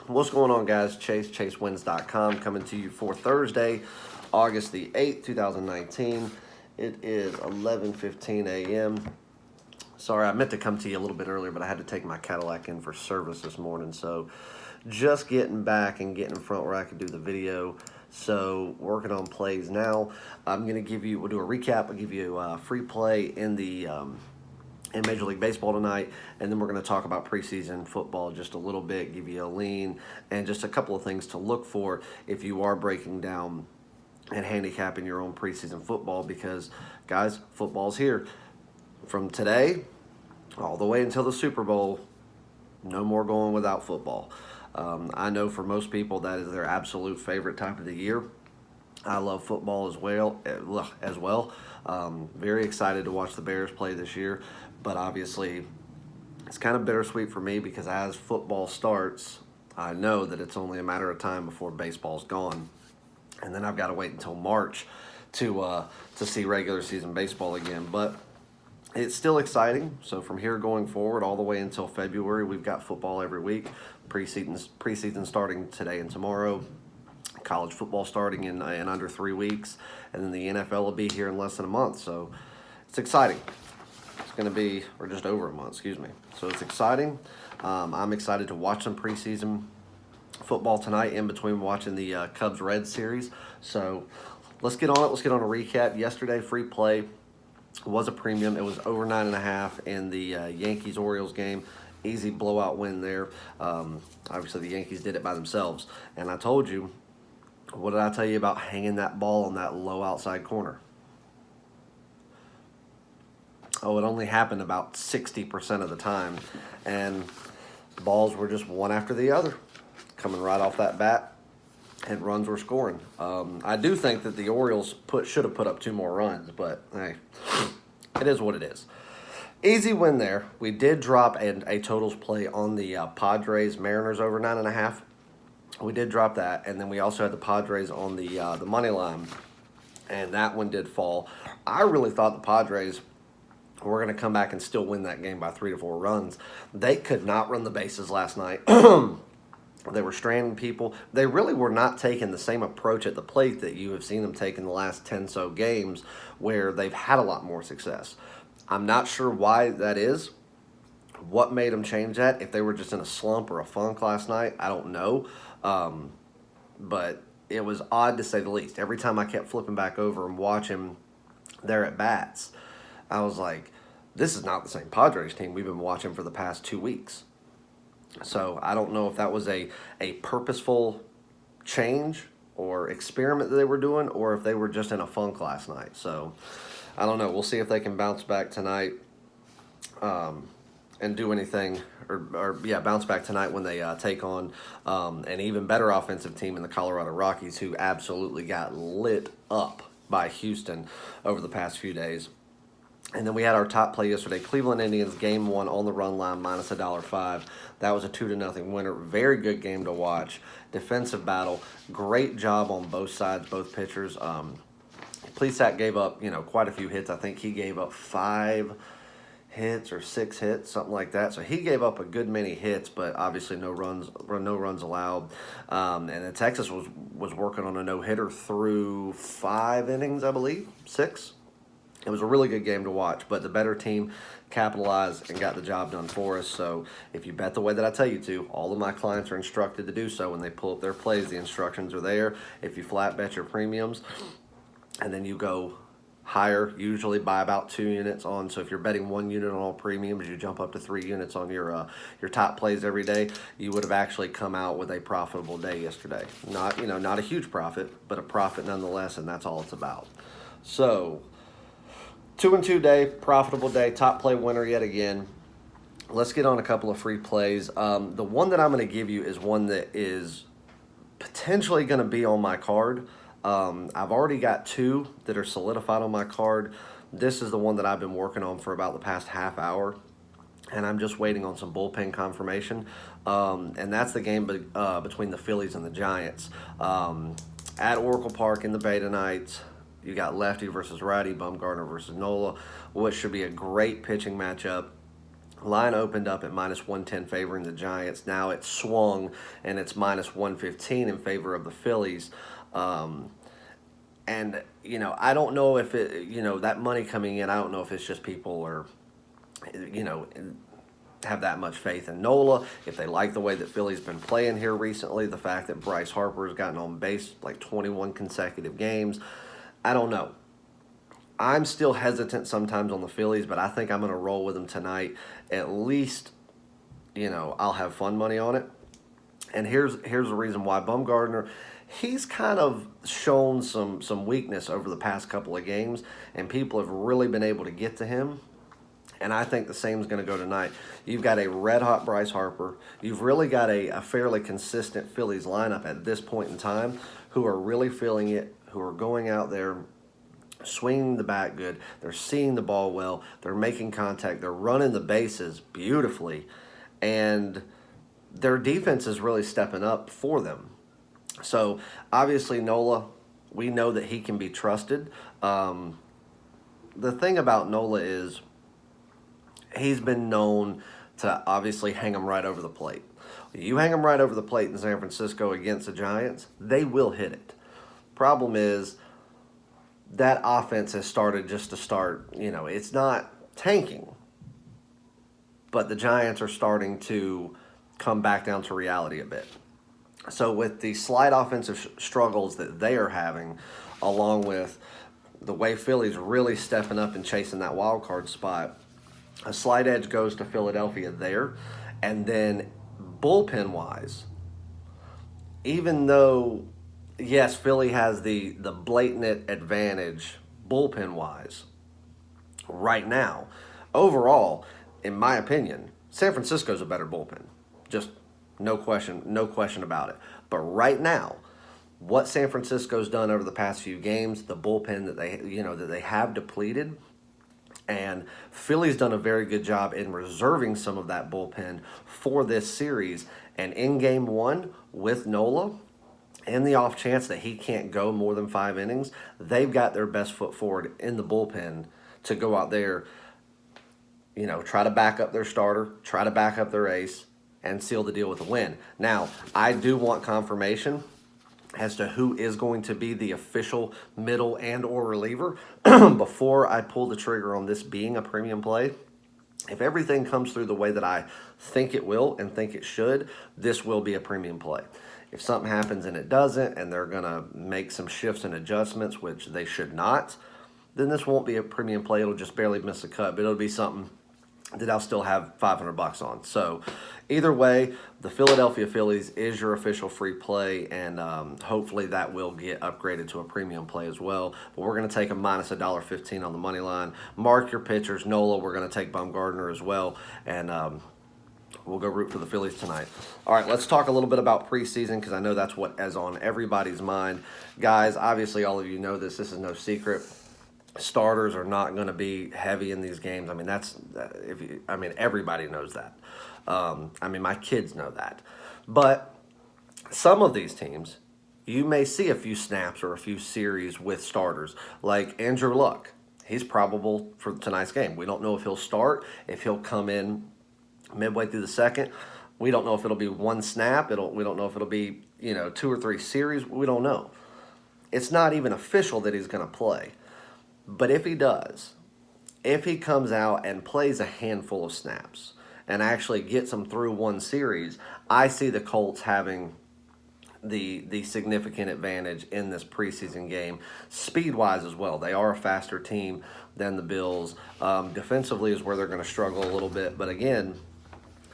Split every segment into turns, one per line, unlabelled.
What's going on, guys? ChaseWins.com coming to you for Thursday, August the 8th, 2019. It is 11:15 a.m. Sorry, I meant to come to you a little bit earlier, but I had to take my Cadillac in for service this morning. So just getting back and getting in front where I could do the video. So working on plays now. I'm going to we'll do a recap. I'll give you a free play in Major League Baseball tonight, and then we're going to talk about preseason football just a little bit, give you a lean, and just a couple of things to look for if you are breaking down and handicapping your own preseason football, because, guys, football's here. From today all the way until the Super Bowl, no more going without football. I know for most people that is their absolute favorite time of the year. I love football as well. Very excited to watch the Bears play this year, but obviously it's kind of bittersweet for me because as football starts, I know that it's only a matter of time before baseball's gone, and then I've got to wait until March to see regular season baseball again. But it's still exciting. So from here going forward, all the way until February, we've got football every week. Preseason starting today and tomorrow. College football starting in under 3 weeks, and then the NFL will be here in less than a month. So it's exciting. It's going to be, or just over a month, excuse me. So it's exciting. I'm excited to watch some preseason football tonight in between watching the Cubs-Reds series. So let's get on it. Let's get on a recap. Yesterday, free play was a premium. It was over 9.5 in the Yankees-Orioles game. Easy blowout win there. Obviously, the Yankees did it by themselves. And I told you, what did I tell you about hanging that ball on that low outside corner? Oh, it only happened about 60% of the time. And balls were just one after the other, coming right off that bat, and runs were scoring. I do think that the Orioles should have put up 2 more runs, but hey, it is what it is. Easy win there. We did drop a totals play on the Padres-Mariners over 9.5. We did drop that, and then we also had the Padres on the money line, and that one did fall. I really thought the Padres were going to come back and still win that game by 3 to 4 runs. They could not run the bases last night. They were stranding people. They really were not taking the same approach at the plate that you have seen them take in the last 10-so games where they've had a lot more success. I'm not sure why that is. What made them change that? If they were just in a slump or a funk last night, I don't know. But it was odd to say the least. Every time I kept flipping back over and watching their at-bats, I was like, this is not the same Padres team we've been watching for the past 2 weeks. So I don't know if that was a purposeful change or experiment that they were doing, or if they were just in a funk last night. So I don't know. We'll see if they can bounce back tonight and do anything, bounce back tonight when they take on an even better offensive team in the Colorado Rockies, who absolutely got lit up by Houston over the past few days. And then we had our top play yesterday, Cleveland Indians, game 1 on the run line, minus $1.05. That was a 2-0 winner. Very good game to watch. Defensive battle. Great job on both sides, both pitchers. Plesac gave up, quite a few hits. I think he gave up 5 hits or 6 hits, something like that. So he gave up a good many hits, but obviously no runs allowed. And then Texas was working on a no-hitter through 5 innings, I believe, 6. It was a really good game to watch, but the better team capitalized and got the job done for us. So if you bet the way that I tell you to, all of my clients are instructed to do so when they pull up their plays. The instructions are there. If you flat bet your premiums, and then you go higher, usually by about 2 units on. So if you're betting 1 unit on all premiums, you jump up to 3 units on your top plays every day. You would have actually come out with a profitable day yesterday. Not a huge profit, but a profit nonetheless, and that's all it's about. So 2-2 day, profitable day, top play winner yet again. Let's get on a couple of free plays. The one that I'm going to give you is one that is potentially going to be on my card. I've already got 2 that are solidified on my card. This is the one that I've been working on for about the past half hour, and I'm just waiting on some bullpen confirmation. And that's the game between the Phillies and the Giants. At Oracle Park in the Bay tonight. You got lefty versus righty, Bumgarner versus Nola, which should be a great pitching matchup. Line opened up at -110 favoring the Giants. Now it's swung and it's -115 in favor of the Phillies. And, I don't know if that money coming in, I don't know if it's just people are, you know, have that much faith in Nola. If they like the way that Philly's been playing here recently, the fact that Bryce Harper has gotten on base like 21 consecutive games, I don't know. I'm still hesitant sometimes on the Phillies, but I think I'm going to roll with them tonight. At least, I'll have fun money on it. And here's the reason why. Bumgarner, he's kind of shown some weakness over the past couple of games, and people have really been able to get to him. And I think the same is going to go tonight. You've got a red-hot Bryce Harper. You've really got a fairly consistent Phillies lineup at this point in time who are really feeling it, who are going out there, swinging the bat good. They're seeing the ball well. They're making contact. They're running the bases beautifully. And their defense is really stepping up for them. So, obviously, Nola, we know that he can be trusted. The thing about Nola is he's been known to obviously hang them right over the plate. You hang them right over the plate in San Francisco against the Giants, they will hit it. Problem is that offense has started just to start, it's not tanking, but the Giants are starting to come back down to reality a bit. So with the slight offensive struggles that they are having, along with the way Philly's really stepping up and chasing that wild card spot, a slight edge goes to Philadelphia there. And then bullpen-wise, even though, yes, Philly has the blatant advantage bullpen-wise right now, overall, in my opinion, San Francisco's a better bullpen. Just no question about it. But right now, what San Francisco's done over the past few games, the bullpen that they have depleted, and Philly's done a very good job in reserving some of that bullpen for this series. And in game one with Nola, in the off chance that he can't go more than 5 innings, they've got their best foot forward in the bullpen to go out there, try to back up their starter, try to back up their ace, and seal the deal with a win. Now, I do want confirmation as to who is going to be the official middle and or reliever before I pull the trigger on this being a premium play. If everything comes through the way that I think it will and think it should, this will be a premium play. If something happens and it doesn't, and they're going to make some shifts and adjustments, which they should not, then this won't be a premium play. It'll just barely miss a cut, but it'll be something that I'll still have $500 on. So either way, the Philadelphia Phillies is your official free play, and hopefully that will get upgraded to a premium play as well. But we're going to take a minus $1.15 on the money line. Mark your pitchers. Nola, we're going to take Bumgarner as well, and we'll go root for the Phillies tonight. All right, let's talk a little bit about preseason because I know that's what is on everybody's mind. Guys, obviously all of you know this. This is no secret. Starters are not going to be heavy in these games. I mean, everybody knows that. My kids know that. But some of these teams, you may see a few snaps or a few series with starters, like Andrew Luck. He's probable for tonight's game. We don't know if he'll start, if he'll come in midway through the second. We don't know if it'll be one snap. We don't know if it'll be 2 or 3 series. We don't know. It's not even official that he's going to play. But if he does, if he comes out and plays a handful of snaps and actually gets them through one series, I see the Colts having the significant advantage in this preseason game, speed-wise as well. They are a faster team than the Bills. Defensively is where they're going to struggle a little bit. But again,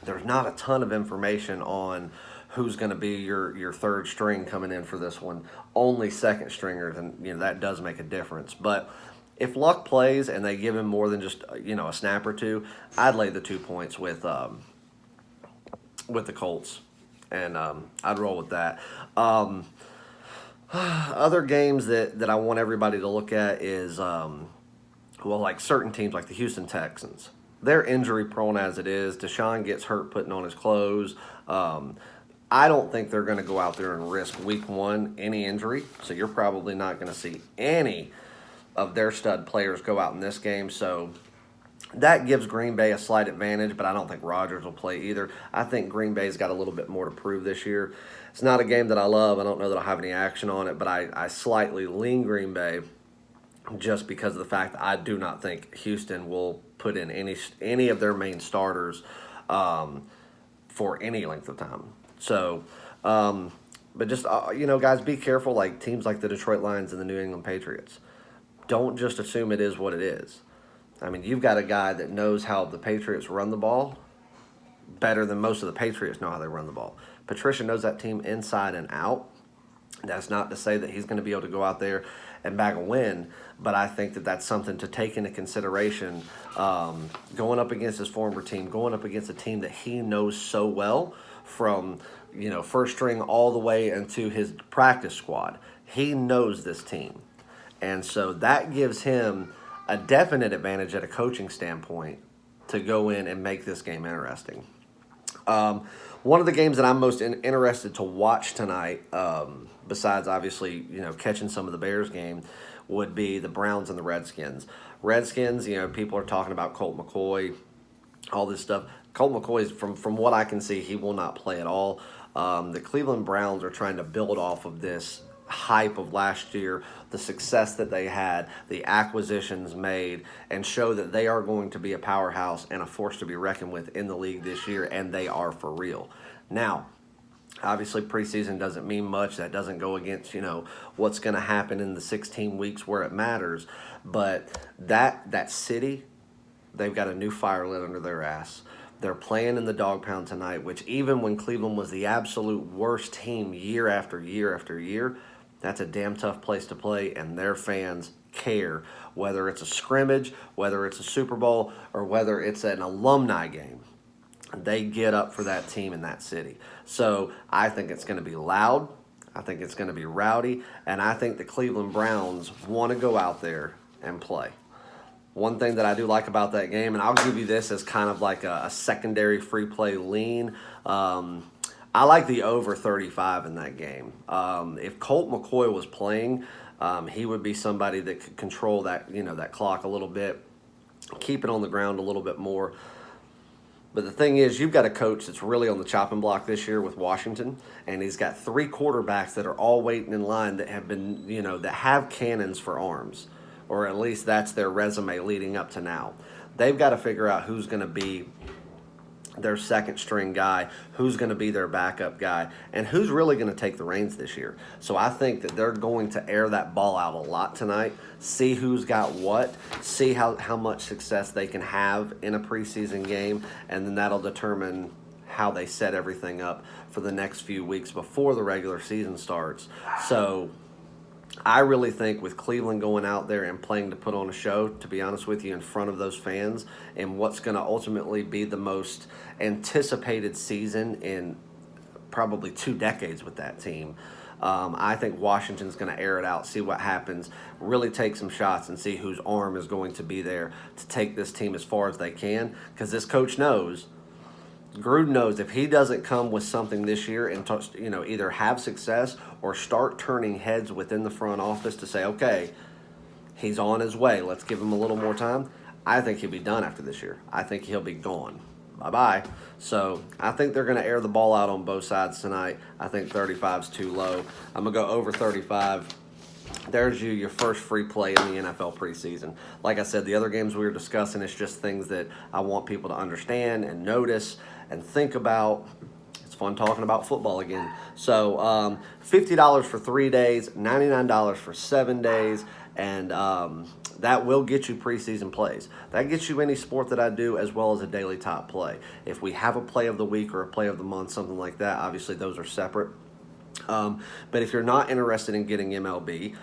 there's not a ton of information on who's going to be your third string coming in for this one. Only second stringers, and that does make a difference. But if Luck plays and they give him more than just a snap or two, I'd lay the 2 points with the Colts, and I'd roll with that. Other games that I want everybody to look at is like certain teams like the Houston Texans. They're injury prone as it is. Deshaun gets hurt putting on his clothes. I don't think they're going to go out there and risk week one any injury, so you're probably not going to see any of their stud players go out in this game. So That gives Green Bay a slight advantage, but I don't think Rodgers will play either. I think Green Bay's got a little bit more to prove this year. It's not a game that I love. I don't know that I'll have any action on it, but I slightly lean Green Bay just because of the fact that I do not think Houston will put in any of their main starters for any length of time. So, but just guys, be careful. Like teams like the Detroit Lions and the New England Patriots, don't just assume it is what it is. I mean, you've got a guy that knows how the Patriots run the ball better than most of the Patriots know how they run the ball. Patricia knows that team inside and out. That's not to say that he's going to be able to go out there and bag a win, but I think that that's something to take into consideration going up against his former team, going up against a team that he knows so well from first string all the way into his practice squad. He knows this team, and so that gives him a definite advantage at a coaching standpoint to go in and make this game interesting. One of the games that I'm most interested to watch tonight, besides obviously catching some of the Bears game, would be the Browns and the Redskins. Redskins, people are talking about Colt McCoy, all this stuff. Colt McCoy, from what I can see, he will not play at all. The Cleveland Browns are trying to build off of this hype of last year, the success that they had, the acquisitions made, and show that they are going to be a powerhouse and a force to be reckoned with in the league this year, and they are for real. Now, obviously preseason doesn't mean much. That doesn't go against, what's going to happen in the 16 weeks where it matters, but that city, they've got a new fire lit under their ass. They're playing in the dog pound tonight, which even when Cleveland was the absolute worst team year after year after year, that's a damn tough place to play, and their fans care, whether it's a scrimmage, whether it's a Super Bowl, or whether it's an alumni game. They get up for that team in that city. So I think it's going to be loud. I think it's going to be rowdy, and I think the Cleveland Browns want to go out there and play. One thing that I do like about that game, and I'll give you this as kind of like a secondary free play lean, I like the over 35 in that game. If Colt McCoy was playing, he would be somebody that could control that that clock a little bit, keep it on the ground a little bit more. But the thing is, you've got a coach that's really on the chopping block this year with Washington, and he's got 3 quarterbacks that are all waiting in line that have been, that have cannons for arms, or at least that's their resume leading up to now. They've got to figure out who's going to be their second string guy, who's going to be their backup guy, and who's really going to take the reins this year. So I think that they're going to air that ball out a lot tonight, see who's got what, see how much success they can have in a preseason game, and then that'll determine how they set everything up for the next few weeks before the regular season starts. So I really think with Cleveland going out there and playing to put on a show, to be honest with you, in front of those fans, and what's going to ultimately be the most anticipated season in probably 2 decades with that team, I think Washington's going to air it out, see what happens, really take some shots and see whose arm is going to be there to take this team as far as they can, because this coach knows, Gruden knows, if he doesn't come with something this year and either have success or start turning heads within the front office to say, okay, he's on his way, let's give him a little more time, I think he'll be done after this year. I think he'll be gone. Bye-bye. So I think they're going to air the ball out on both sides tonight. I think 35 is too low. I'm going to go over 35. There's your first free play in the NFL preseason. Like I said, the other games we were discussing, it's just things that I want people to understand and notice and think about. It's fun talking about football again. So $50 for 3 days, $99 for 7 days, and that will get you preseason plays. That gets you any sport that I do, as well as a daily top play. If we have a play of the week or a play of the month, something like that, obviously those are separate. But if you're not interested in getting MLB,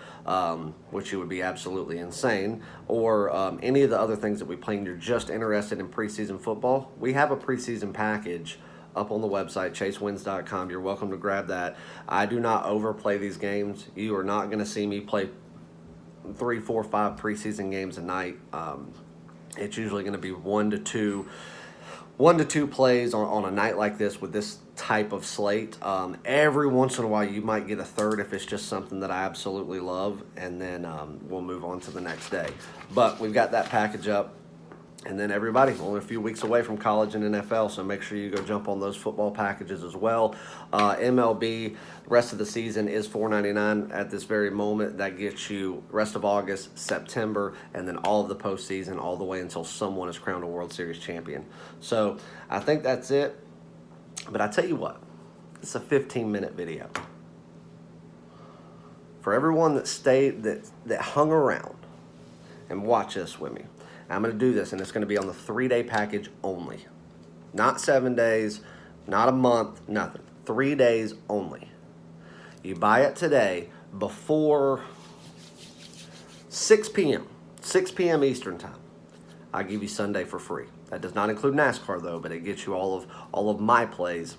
which it would be absolutely insane, or any of the other things that we play, and you're just interested in preseason football, we have a preseason package up on the website, chasewins.com. You're welcome to grab that. I do not overplay these games. You are not going to see me play 3, 4, 5 preseason games a night. It's usually going to be 1 to 2 plays on a night like this with this type of slate. Every once in a while you might get a third if it's just something that I absolutely love, and then we'll move on to the next day. But we've got that package up. And then everybody, only a few weeks away from college and NFL, so make sure you go jump on those football packages as well. MLB, rest of the season is $4.99 at this very moment. That gets you rest of August, September, and then all of the postseason, all the way until someone is crowned a World Series champion. So I think that's it. But I tell you what, it's a 15-minute video. For everyone that stayed, that hung around and watched this with me, I'm going to do this, and it's going to be on the 3-day package only. Not 7 days, not a month, nothing. 3 days only. You buy it today before 6 p.m. 6 p.m. Eastern time. I give you Sunday for free. That does not include NASCAR, though, but it gets you all of my plays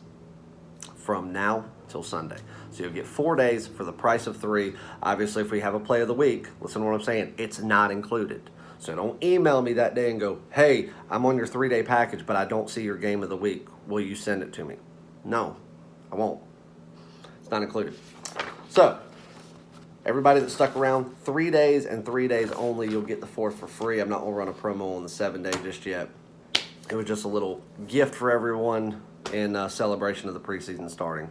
from now till Sunday. So you'll get 4 days for the price of 3. Obviously, if we have a play of the week, listen to what I'm saying, it's not included. So don't email me that day and go, hey, I'm on your 3-day package, but I don't see your game of the week. Will you send it to me? No, I won't. It's not included. So everybody that stuck around, 3 days and 3 days only, you'll get the 4th for free. I'm not going to run a promo on the 7-day just yet. It was just a little gift for everyone in celebration of the preseason starting.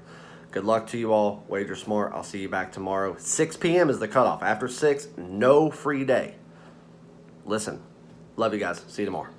Good luck to you all. Wager smart. I'll see you back tomorrow. 6 p.m. is the cutoff. After 6, no free day. Listen, love you guys. See you tomorrow.